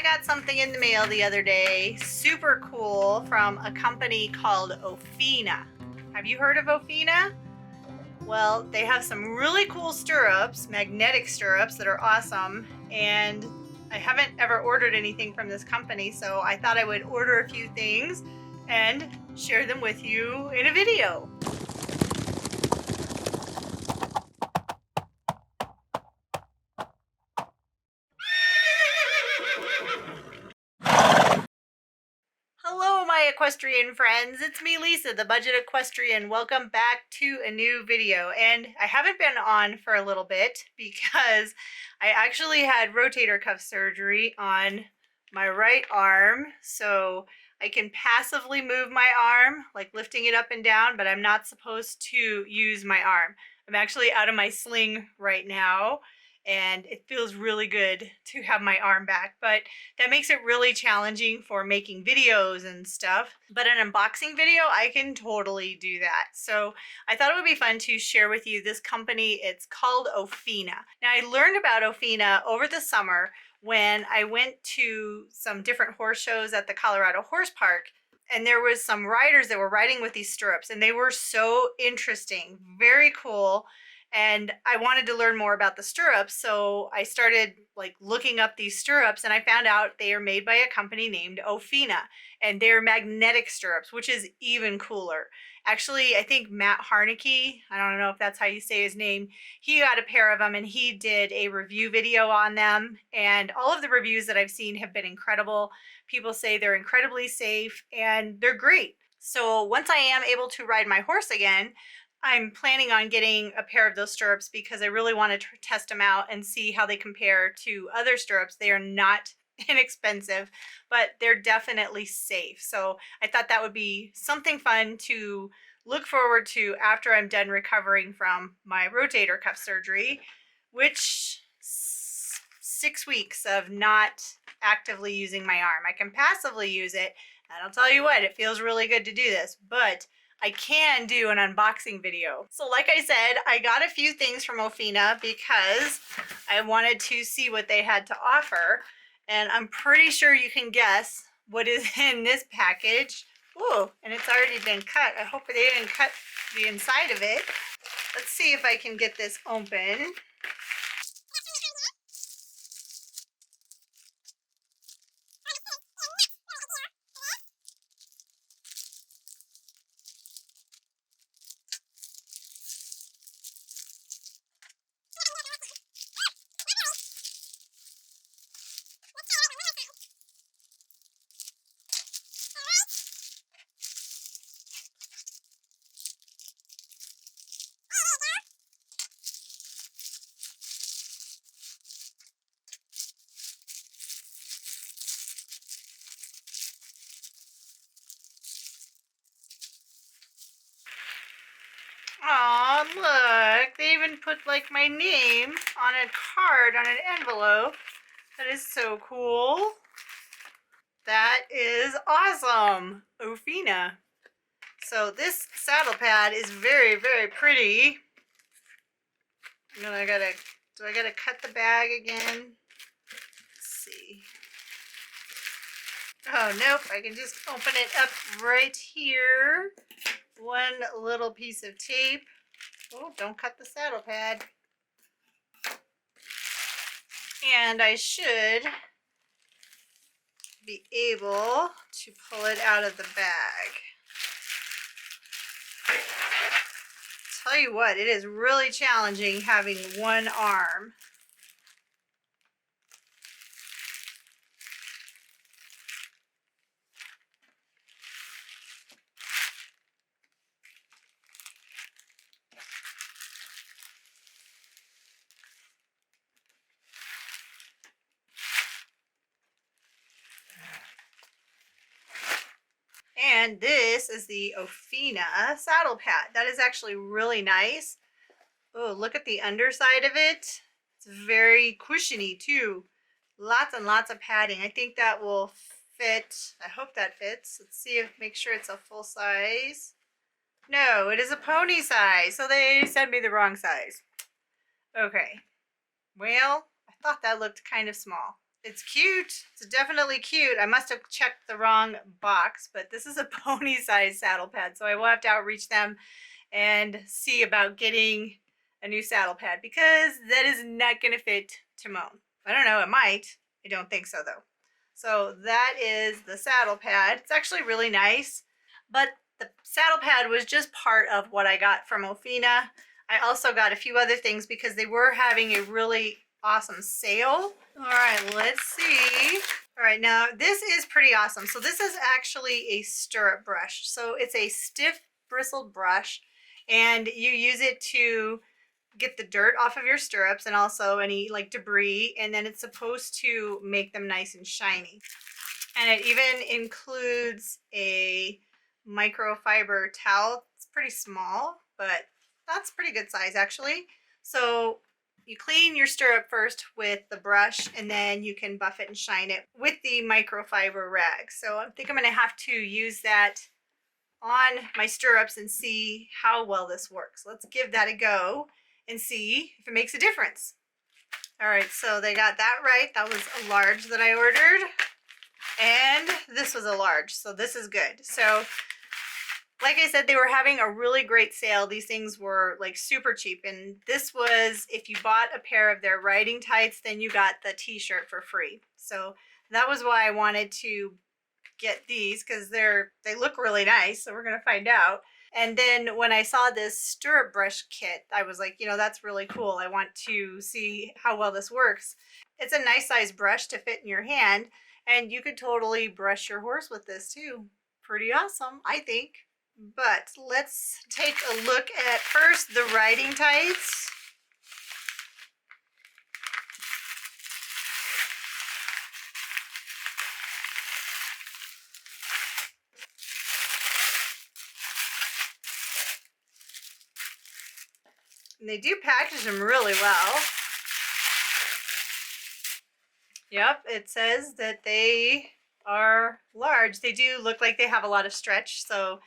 got something in the mail the other day, super cool, from a company called Ophena. Have you heard of Ophena? Well, they have some really cool stirrups, magnetic stirrups that are awesome, and I haven't ever ordered anything from this company, so I thought I would order a few things and share them with you in a video. Hello, my equestrian friends. It's me, Lisa, the Budget Equestrian. Welcome back to a new video. And I haven't been on for a little bit because I actually had rotator cuff surgery on my right arm. So I can passively move my arm, like lifting it up and down, but I'm not supposed to use my arm. I'm actually out of my sling right now, and it feels really good to have my arm back, but that makes it really challenging for making videos and stuff. But an unboxing video, I can totally do that. So I thought it would be fun to share with you this company. It's called Ophena. Now, I learned about Ophena over the summer when I went to some different horse shows at the Colorado Horse Park, and there was some riders that were riding with these stirrups, and they were so interesting, very cool. And I wanted to learn more about the stirrups, so I started like looking up these stirrups, and I found out they are made by a company named Ophena, and they're magnetic stirrups, which is even cooler. Actually, I think Matt Harnicky, I don't know if that's how you say his name, he got a pair of them and he did a review video on them, and all of the reviews that I've seen have been incredible. People say they're incredibly safe and they're great. So once I am able to ride my horse again, I'm planning on getting a pair of those stirrups because I really want to test them out and see how they compare to other stirrups. They are not inexpensive, but they're definitely safe. So I thought that would be something fun to look forward to after I'm done recovering from my rotator cuff surgery, which 6 weeks of not actively using my arm. I can passively use it, and I'll tell you what, it feels really good to do this, but I can do an unboxing video. So like I said, I got a few things from Ophena because I wanted to see what they had to offer. And I'm pretty sure you can guess what is in this package. Ooh, and it's already been cut. I hope they didn't cut the inside of it. Let's see if I can get this open. Aw, look, they even put like my name on a card, on an envelope. That is so cool. That is awesome, Ophena. So this saddle pad is very, very pretty. And then do I gotta cut the bag again? Let's see. Oh, nope, I can just open it up right here. One little piece of tape. Oh, don't cut the saddle pad. And I should be able to pull it out of the bag. Tell you what, it is really challenging having one arm. And this is the Ophena saddle pad. That is actually really nice. Oh, look at the underside of it. It's very cushiony too. Lots and lots of padding. I think that will fit. I hope that fits. Let's see if make sure it's a full size. No, it is a pony size. So they sent me the wrong size. Okay. Well, I thought that looked kind of small. It's cute. It's definitely cute. I must have checked the wrong box, but this is a pony size saddle pad. So I will have to outreach them and see about getting a new saddle pad because that is not going to fit Timon. I don't know. It might. I don't think so though. So that is the saddle pad. It's actually really nice, but the saddle pad was just part of what I got from Ophena. I also got a few other things because they were having a really awesome sale. All right, let's see. All right, now this is pretty awesome. So this is actually a stirrup brush. So it's a stiff bristled brush and you use it to get the dirt off of your stirrups and also any like debris, and then it's supposed to make them nice and shiny. And it even includes a microfiber towel. It's pretty small, but that's pretty good size actually. So you clean your stirrup first with the brush and then you can buff it and shine it with the microfiber rag. So I think I'm going to have to use that on my stirrups and see how well this works. Let's give that a go and see if it makes a difference. All right, so they got that right. That was a large that I ordered. And this was a large, so this is good. So like I said, they were having a really great sale. These things were like super cheap. And this was, if you bought a pair of their riding tights, then you got the t-shirt for free. So that was why I wanted to get these because they look really nice. So we're going to find out. And then when I saw this stirrup brush kit, I was like, you know, that's really cool. I want to see how well this works. It's a nice size brush to fit in your hand. And you could totally brush your horse with this too. Pretty awesome, I think. But let's take a look at first the riding tights. And they do package them really well. Yep, it says that they are large. They do look like they have a lot of stretch, so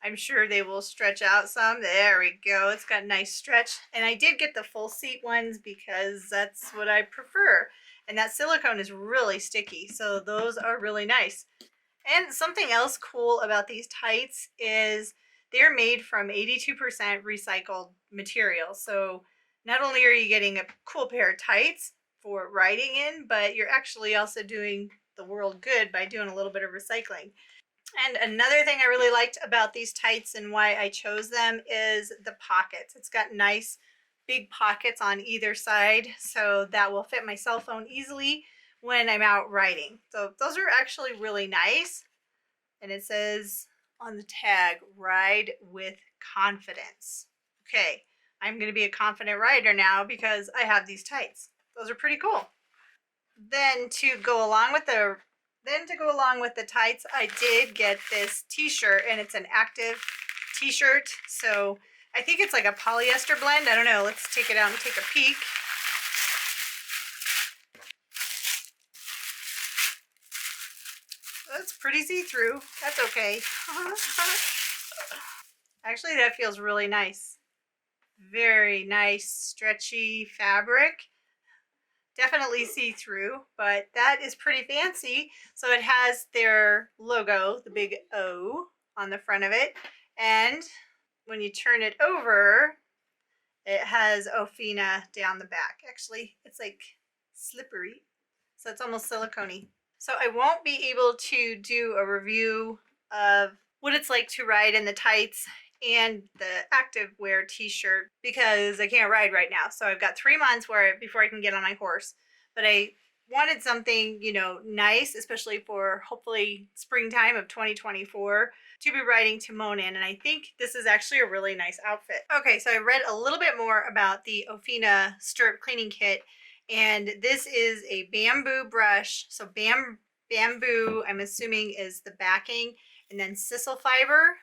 I'm sure they will stretch out some. There we go. It's got a nice stretch. And I did get the full seat ones because that's what I prefer. And that silicone is really sticky, so those are really nice. And something else cool about these tights is they're made from 82% recycled material. So not only are you getting a cool pair of tights for riding in, but you're actually also doing the world good by doing a little bit of recycling. And another thing I really liked about these tights and why I chose them is the pockets. It's got nice big pockets on either side, so that will fit my cell phone easily when I'm out riding. So those are actually really nice. And it says on the tag, ride with confidence. Okay, I'm going to be a confident rider now because I have these tights. Those are pretty cool. Then to go along with the tights, I did get this t-shirt, and it's an active t-shirt. So I think it's like a polyester blend. I don't know. Let's take it out and take a peek. That's pretty see-through. That's okay. Actually, that feels really nice. Very nice, stretchy fabric. Definitely see-through, but that is pretty fancy. So it has their logo, the big O, on the front of it. And when you turn it over, it has Ophena down the back. Actually, it's like slippery, so it's almost silicone-y. So I won't be able to do a review of what it's like to ride in the tights and the active wear t-shirt because I can't ride right now. So I've got 3 months before I can get on my horse. But I wanted something, you know, nice, especially for hopefully springtime of 2024 to be riding Timon in. And I think this is actually a really nice outfit. Okay, so I read a little bit more about the Ophena stirrup cleaning kit. And this is a bamboo brush. So bamboo, I'm assuming, is the backing. And then sisal fiber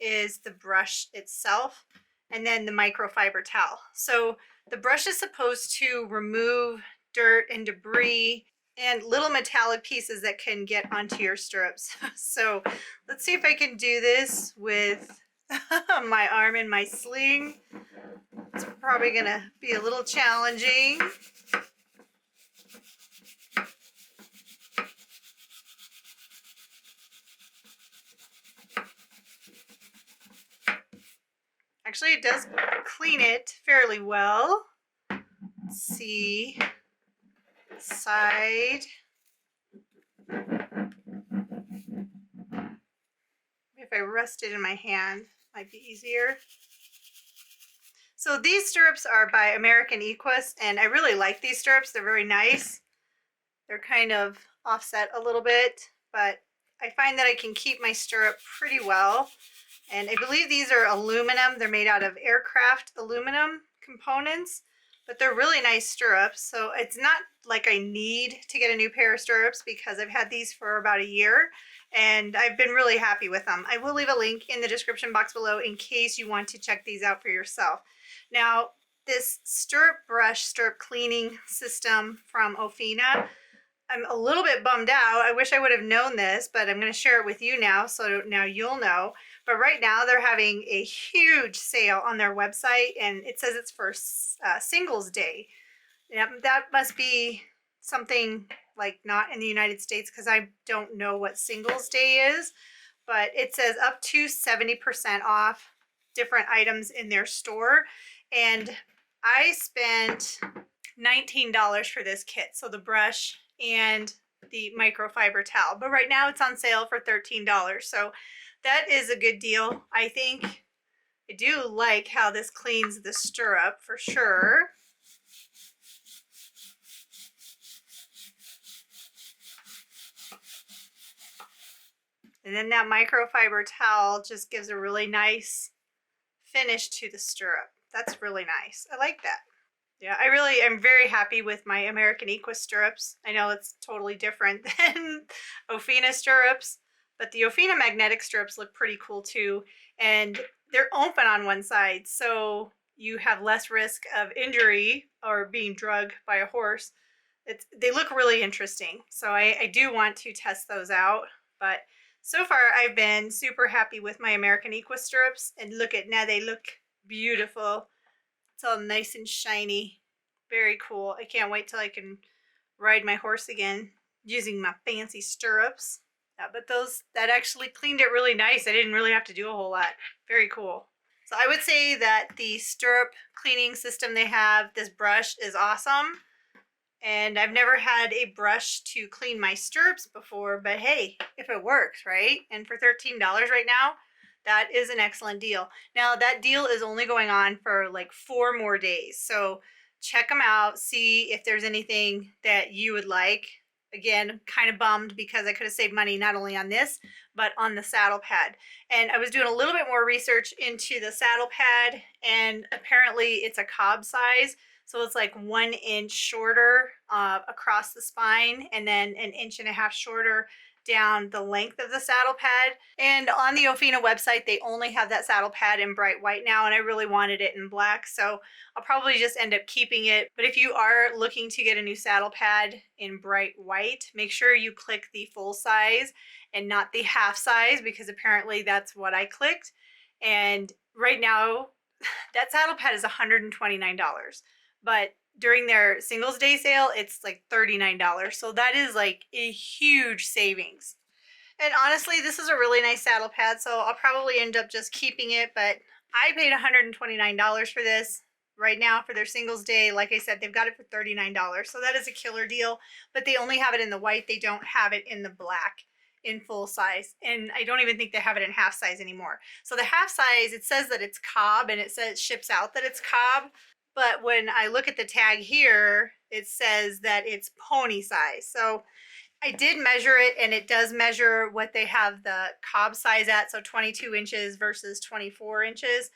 is the brush itself, and then the microfiber towel. So the brush is supposed to remove dirt and debris and little metallic pieces that can get onto your stirrups. So let's see if I can do this with my arm in my sling. It's probably gonna be a little challenging. Actually, it does clean it fairly well. Let's see. Side. If I rest it in my hand, might be easier. So these stirrups are by American Equestrian, and I really like these stirrups. They're very nice. They're kind of offset a little bit, but I find that I can keep my stirrup pretty well. And I believe these are aluminum. They're made out of aircraft aluminum components, but they're really nice stirrups. So it's not like I need to get a new pair of stirrups because I've had these for about a year and I've been really happy with them. I will leave a link in the description box below in case you want to check these out for yourself. Now, this Stirrup Brush stirrup cleaning system from Ophena, I'm a little bit bummed out. I wish I would have known this, but I'm going to share it with you now, so now you'll know. But right now they're having a huge sale on their website, and it says it's for Singles Day. Yep, that must be something like not in the United States because I don't know what Singles Day is, but it says up to 70% off different items in their store. And I spent $19 for this kit, so the brush and the microfiber towel, but right now it's on sale for $13, so that is a good deal. I think I do like how this cleans the stirrup for sure. And then that microfiber towel just gives a really nice finish to the stirrup. That's really nice. I like that. Yeah, I really am very happy with my American Equestrian stirrups. I know it's totally different than Ophena stirrups, but the Ophena magnetic stirrups look pretty cool too. And they're open on one side, so you have less risk of injury or being drugged by a horse. They look really interesting. So I do want to test those out. But so far, I've been super happy with my American Equestrian stirrups. And look at now, they look beautiful. It's all nice and shiny. Very cool. I can't wait till I can ride my horse again using my fancy stirrups. Yeah, but that actually cleaned it really nice. I didn't really have to do a whole lot. Very cool. So I would say that the stirrup cleaning system they have, this brush is awesome. And I've never had a brush to clean my stirrups before, but hey, if it works, right? And for $13 right now, that is an excellent deal. Now, that deal is only going on for like 4 more days. So check them out, see if there's anything that you would like. Again, kind of bummed because I could have saved money not only on this, but on the saddle pad. And I was doing a little bit more research into the saddle pad, and apparently it's a cob size. So it's like 1 inch shorter across the spine and then 1.5 inches shorter down the length of the saddle pad. And on the Ophena website, they only have that saddle pad in bright white now, and I really wanted it in black, so I'll probably just end up keeping it. But if you are looking to get a new saddle pad in bright white, make sure you click the full size and not the half size, because apparently that's what I clicked. And right now, that saddle pad is $129, but during their Singles Day sale, it's like $39. So that is like a huge savings. And honestly, this is a really nice saddle pad, so I'll probably end up just keeping it, but I paid $129 for this right now for their Singles Day. Like I said, they've got it for $39. So that is a killer deal, but they only have it in the white. They don't have it in the black in full size, and I don't even think they have it in half size anymore. So the half size, it says that it's cob, and it says ships out that it's cob. But when I look at the tag here, it says that it's pony size. So I did measure it, and it does measure what they have the cob size at. So 22 inches versus 24 inches.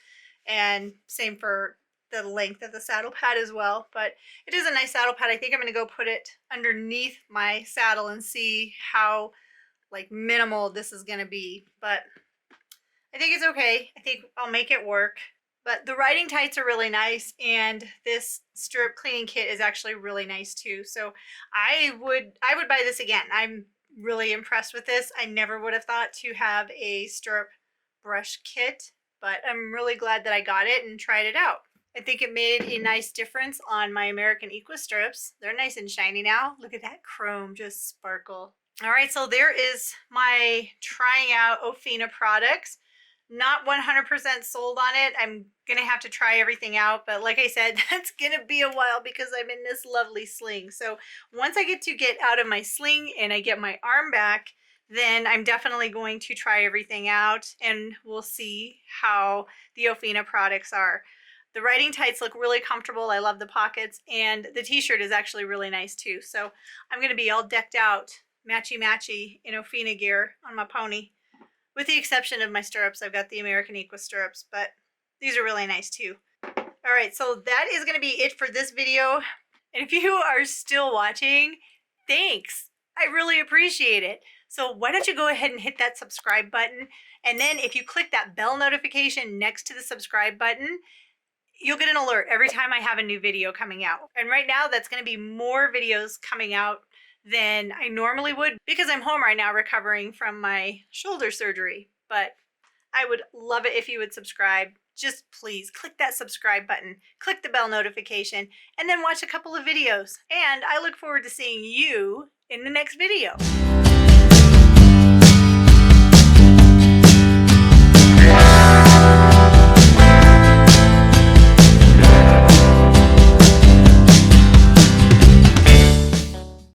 And same for the length of the saddle pad as well. But it is a nice saddle pad. I think I'm going to go put it underneath my saddle and see how like minimal this is going to be. But I think it's okay. I think I'll make it work. But the riding tights are really nice, and this stirrup cleaning kit is actually really nice too. So I would buy this again. I'm really impressed with this. I never would have thought to have a stirrup brush kit, but I'm really glad that I got it and tried it out. I think it made a nice difference on my American Equestrian stirrups. They're nice and shiny now. Look at that chrome just sparkle. All right, so there is my trying out Ophena products. Not 100% sold on it. I'm going to have to try everything out. But like I said, that's going to be a while because I'm in this lovely sling. So once I get out of my sling and I get my arm back, then I'm definitely going to try everything out and we'll see how the Ophena products are. The riding tights look really comfortable. I love the pockets, and the t-shirt is actually really nice too. So I'm going to be all decked out, matchy-matchy in Ophena gear on my pony. With the exception of my stirrups, I've got the American Equestrian stirrups, but these are really nice too. All right, so that is going to be it for this video. And if you are still watching, thanks. I really appreciate it. So why don't you go ahead and hit that subscribe button. And then if you click that bell notification next to the subscribe button, you'll get an alert every time I have a new video coming out. And right now that's going to be more videos coming out than I normally would because I'm home right now recovering from my shoulder surgery. But I would love it if you would subscribe. Just please click that subscribe button, click the bell notification, and then watch a couple of videos. And I look forward to seeing you in the next video.